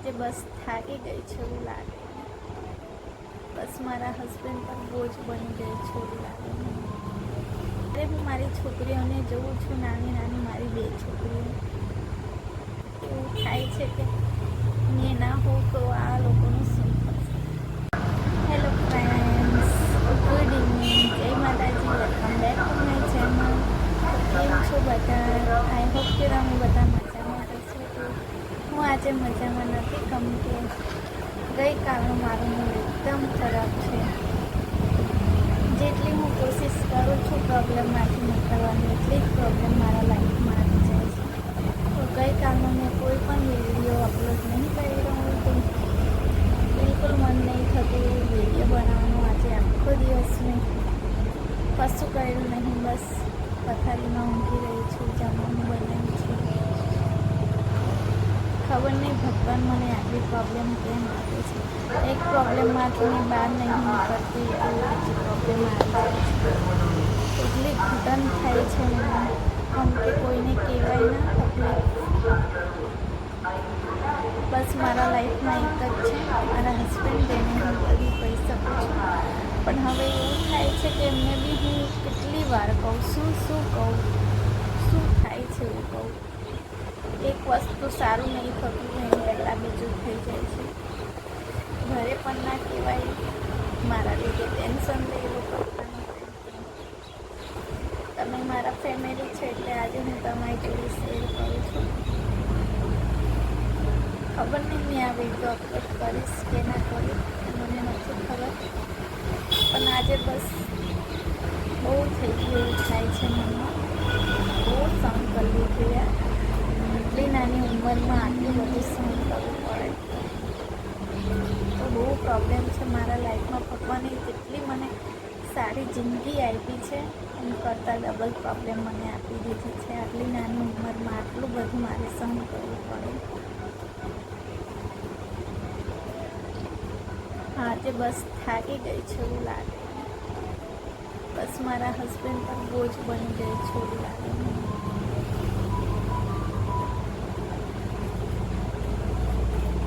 આજે બસ થાકી ગઈ છે એવું લાગે. બસ મારા હસબન્ડ પર બોજ બની ગઈ છે એવું લાગે. અરે હું મારી છોકરીઓને જોઉં છું, નાની નાની મારી 2 છોકરીઓ. એવું થાય છે કે મેં ના હોઉં તો આ લોકોનું શું થશે. હેલો ફ્રેન્ડ્સ, ગુડ ઇવનિંગ, જય માતાજી, welcome back to my channel. કેમ છો બધા? આઈ હોપ કે તમે બધા મજામાં હશો. તો હું આજે મજામાં નથી, કેમ કે ગઈકાલનું મારું મૂડ એકદમ ખરાબ છે. જેટલી હું કોશિશ કરું છું પ્રોબ્લેમમાંથી નીકળવાની, એટલી જ પ્રોબ્લેમ મારા લાઈફમાં આવી જાય છે. તો ગઈકાલનો મેં કોઈ પણ વિડીયો અપલોડ નહીં કર્યો હતું. બિલકુલ મન નહીં થતું વિડીયો બનાવવાનું. આજે આખો દિવસ મેં કશું કર્યું નહીં, બસ પથારીમાં ઊંઘી રહી છું, જમવાનું બનાવ્યું છું. ખબર નહીં ભગવાન મને આટલી પ્રોબ્લેમ કેમ આપે છે. એક પ્રોબ્લેમમાંથી મેં બહાર નહીં નીકળતી તો બીજી પ્રોબ્લેમ આવી જાય છે. એટલી ઘૂંટણ થાય છે મને, કેમ કે કોઈને કહેવાય ના તકલીફ. બસ મારા લાઈફમાં એક જ છે, મારા હસબન્ડ, જેને હું બધું કહી શકું છું. પણ હવે એવું થાય છે કે એમને બી હું કેટલી વાર કહું, શું કહું, શું થાય છે એવું કહું. એક વસ્તુ સારું નહીં થતું એમ પહેલાં બીજું થઈ જાય છે. ઘરે પણ ના કહેવાય, મારા લીધે ટેન્શન લે એ લોકો. તમે મારા ફેમિલી છે એટલે આજે હું તમારી જોડે શેર કરું છું. ખબર નહીં મેં આ વિડીયો અપલોડ કરીશ કે ના કરીશ, મને નથી ખબર. પણ આજે બસ બહુ થઈ ગયું એવું થાય છે મનમાં. બહુ સહન કરવું જોઈએ. એટલી નાની ઉંમરમાં આટલું બધું સહન કરવું પડે તો બહુ પ્રોબ્લેમ છે મારા લાઈફમાં. ભગવાને જેટલી મને સારી જિંદગી આપી છે એમ કરતાં ડબલ પ્રોબ્લેમ મને આપી દીધી છે. આટલી નાની ઉંમરમાં આટલું બધું મારે સહન કરવું પડે. આજે બસ થાકી ગઈ છે એવું લાગે. બસ મારા હસબન્ડ પર બોજ બની ગઈ છે એવું લાગે.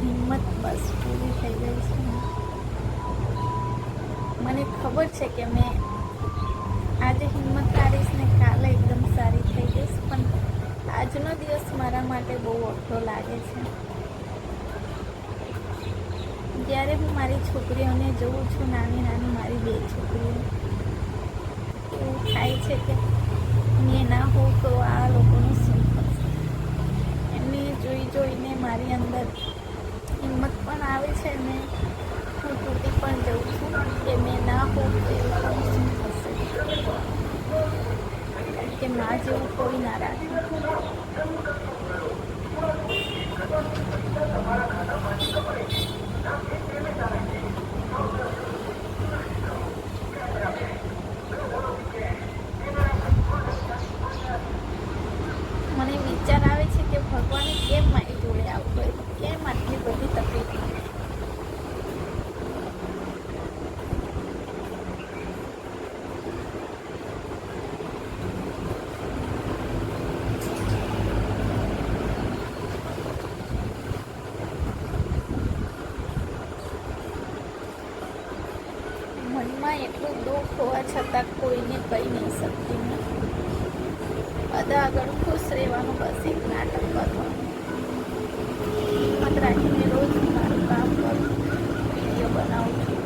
હિંમત બસ પૂરી થઈ ગઈ છે. મને ખબર છે કે મેં આજે હિંમત હારીશ ને કાલે એકદમ સારી થઈ જઈશ, પણ આજનો દિવસ મારા માટે બહુ અઘરો લાગે છે. જ્યારે હું મારી છોકરીઓને જોઉં છું, નાની નાની મારી 2 છોકરીઓ, એવું થાય છે કે મેં ના હોઉં તો આ લોકોનું શું થશે. એમને જોઈને મારી અંદર હિંમત પણ આવે છે ને હું તૂટી પણ જાઉં છું કે મેં ના હોઉં તો એ લોકોનું શું થશે. કારણ કે મા જેવું કોઈ ના રાખે. મને વિચાર આવે છે કે ભગવાને કેમ મારી જોડે આવતો, કેમ આટલી બધી તકલીફ. મનમાં એટલું દુઃખ હોવા છતાં કોઈને કહી નહીં શકતી હું. બધા આગળ ખુશ રહેવાનું, બસ એક નાટક કરવાનું. હિંમત રાખીને રોજ મારું કામ કરું, વિડીયો બનાવું છું,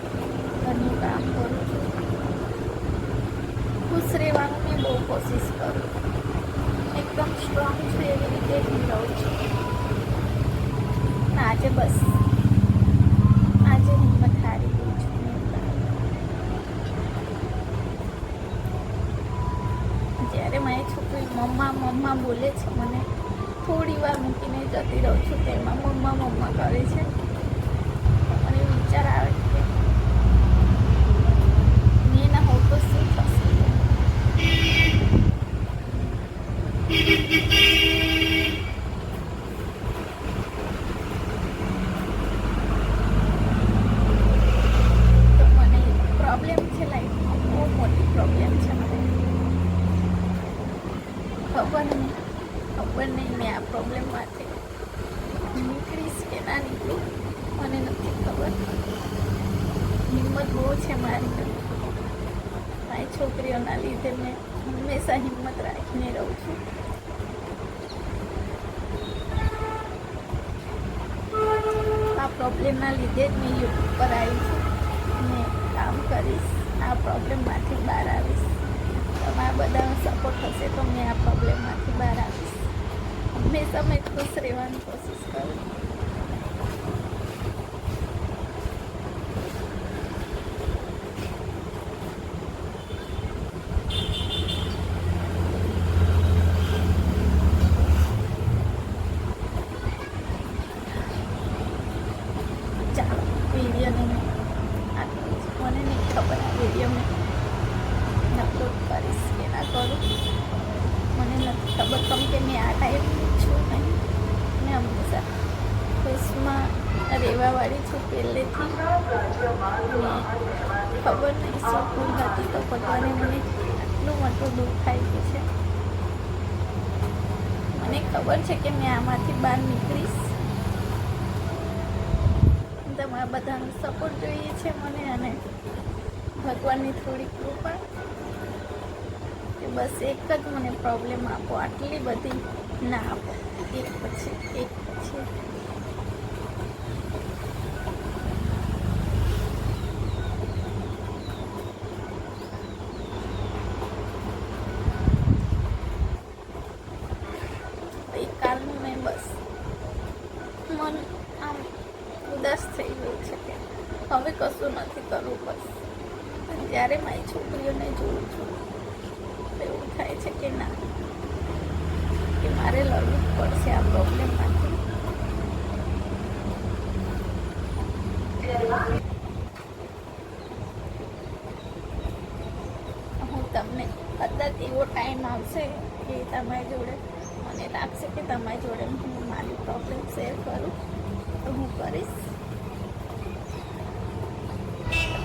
ઘરનું કામ કરું છું. ખુશ રહેવાનું મેં બહુ કોશિશ કરું. એકદમ સ્ટ્રોંગ છું એવી રીતે હું રહું છું. આજે બસ આજે હિંમત હારી ગઈ છું. જ્યારે મારી છોકરી મમ્મા બોલે છે, મને થોડી વાર મૂકીને જતી રહું છું, તેમાં મમ્મા કરે છે. મને વિચાર આવે કે મેં ના હોઉં તો શું થશે. તો મને પ્રોબ્લેમ છે લાઈફમાં, બહુ મોટી પ્રોબ્લેમ છે મને. ખબર નહીં મેં આ પ્રોબ્લેમમાંથી નીકળી બહુ છે મારી છોકરીઓના લીધે મેં હંમેશા હિંમત રાખીને રહું છું. આ પ્રોબ્લેમના લીધે જ મેં યુટ્યુબ પર આવી છું. મેં કામ કરીશ, આ પ્રોબ્લેમમાંથી બહાર આવીશ. તમારા બધાનો સપોર્ટ હશે તો મેં આ પ્રોબ્લેમમાંથી બહાર આવીશ. હંમેશા મેં ખુશ રહેવાની કોશિશ કરું. ચાલો વિડીયોને મને નહીં ખબર આ વિડીયો મેં અપલોડ કરીશ કે ના કરું, મને નથી ખબર. કેમ કે મેં આ ટાઈપની છું નહીં. મેં હંમેશા ખુશમાં રહેવાવાળી છું પહેલેથી. ખબર નહીં શું ભૂલ હતી તો ભગવાને મને આટલું મોટું દુઃખ આપ્યું છે. મને ખબર છે કે મેં આમાંથી બહાર નીકળીશ. તમારા બધાનો સપોર્ટ જોઈએ છે મને, અને ભગવાનની થોડી કૃપા કે બસ એક જ મને પ્રોબ્લેમ આપો, આટલી બધી ના આપો. એક પછી એક પછી કાલનું મેં બસ મન આમ ઉદાસ થઈ ગયું છે કે હવે કશું નથી કરવું. બસ જ્યારે મારી છોકરીઓને જોઉં છું એવું થાય છે કે ના, કે મારે લડવું જ પડશે આ પ્રોબ્લેમમાંથી. હું તમને કદાચ એવો ટાઈમ આવશે કે તમારી જોડે મને લાગશે કે તમારી જોડે હું મારી પ્રોબ્લેમ શેર કરું તો હું કરીશ.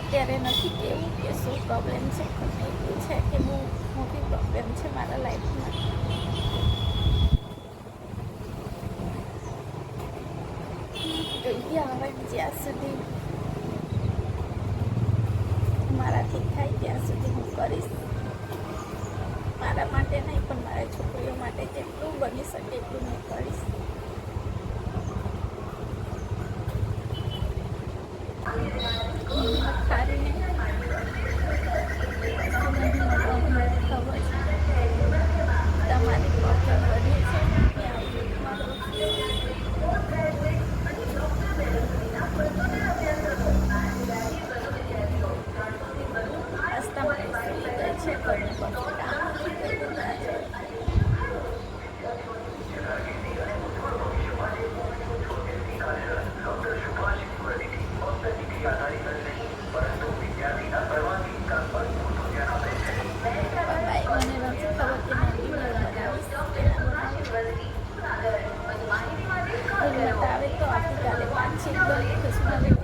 અત્યારે નથી કેવું કે શું પ્રોબ્લેમ છે, પણ એટલું છે કે બહુ મોટી પ્રોબ્લેમ છે મારા લાઈફમાં. જોઈએ હવે જ્યાં સુધી મારાથી થાય ત્યાં સુધી હું કરીશ. મારા માટે નહીં પણ મારા છોકરીઓ માટે જેટલું બની શકે એટલું મેં કરીશ. ખારીને ખબર તમારી પ્રોબ્લેમ બની છે આવે તો આવતીકાલે 5 છે.